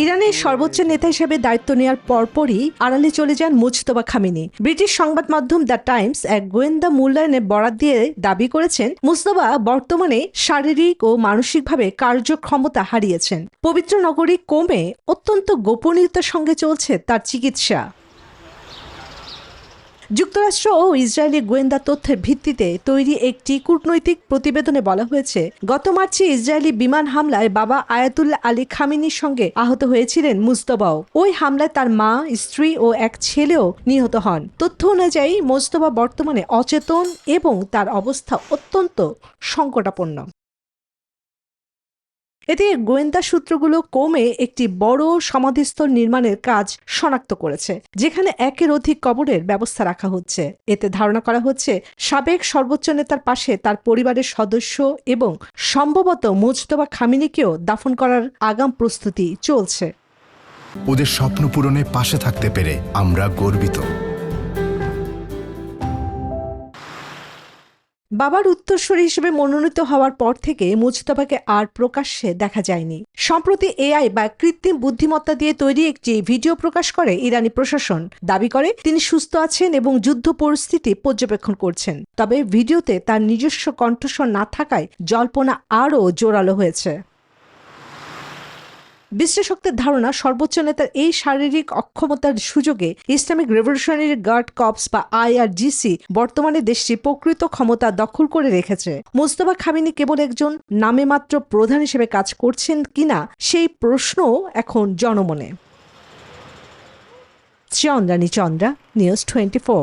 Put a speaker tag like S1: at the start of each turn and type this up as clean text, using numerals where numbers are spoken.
S1: ইরানের সর্বোচ্চ নেতা হিসেবে দায়িত্ব নেওয়ার পরপরই আড়ালে চলে যান মুজতবা খামেনি। ব্রিটিশ সংবাদ মাধ্যম দ্য টাইমস এক গোয়েন্দা মূল্যায়নের বরাত দিয়ে দাবি করেছেন, মুজতবা বর্তমানে শারীরিক ও মানসিকভাবে কার্যক্ষমতা হারিয়েছেন। পবিত্র নগরী কোমে অত্যন্ত গোপনীয়তার সঙ্গে চলছে তার চিকিৎসা। যুক্তরাষ্ট্র ও ইসরায়েলি গোয়েন্দা তথ্যের ভিত্তিতে তৈরি একটি কূটনৈতিক প্রতিবেদনে বলা হয়েছে, গত মার্চে ইসরায়েলি বিমান হামলায় বাবা আয়াতুল্লাহ আলী খামেনির সঙ্গে আহত হয়েছিলেন মুজতবাও। ওই হামলায় তার মা, স্ত্রী ও এক ছেলেও নিহত হন। তথ্য অনুযায়ী মুজতবা বর্তমানে অচেতন এবং তার অবস্থা অত্যন্ত সংকটাপন্ন। এতে গোয়েন্দা সূত্রগুলো কোমে একটি বড় সমাধিস্থল নির্মাণের কাজ শনাক্ত করেছে, যেখানে একের অধিক কবরের ব্যবস্থা রাখা হচ্ছে। এতে ধারণা করা হচ্ছে সাবেক সর্বোচ্চ নেতার পাশে তার পরিবারের সদস্য এবং সম্ভবত মুজতবা খামেনিকেও দাফন করার আগাম প্রস্তুতি চলছে।
S2: ওদের স্বপ্ন পূরণে পাশে থাকতে পেরে আমরা গর্বিত।
S1: বাবার উত্তরসূরি হিসেবে মনোনীত হওয়ার পর থেকে মুজতবাকে আর প্রকাশ্যে দেখা যায়নি। সম্প্রতি এআই বা কৃত্রিম বুদ্ধিমত্তা দিয়ে তৈরি একটি ভিডিও প্রকাশ করে ইরানি প্রশাসন। দাবি করে তিনি সুস্থ আছেন এবং যুদ্ধ পরিস্থিতি পর্যবেক্ষণ করছেন। তবে ভিডিওতে তার নিজস্ব কণ্ঠস্বর না থাকায় জল্পনা আরও জোরালো হয়েছে। বিশ্লেষকদের ধারণা, সর্বোচ্চ নেতার এই শারীরিক অক্ষমতার সুযোগে ইসলামিক রেভলিউশনারি গার্ড কর্পস বা IRGC বর্তমানে দেশটির প্রকৃত ক্ষমতা দখল করে রেখেছে। মুজতবা খামেনি কেবল একজন নামে মাত্র প্রধান হিসেবে কাজ করছেন কিনা সেই প্রশ্ন এখন জনমনে। চন্দ্রানী চন্দ্রা, নিউজ 24।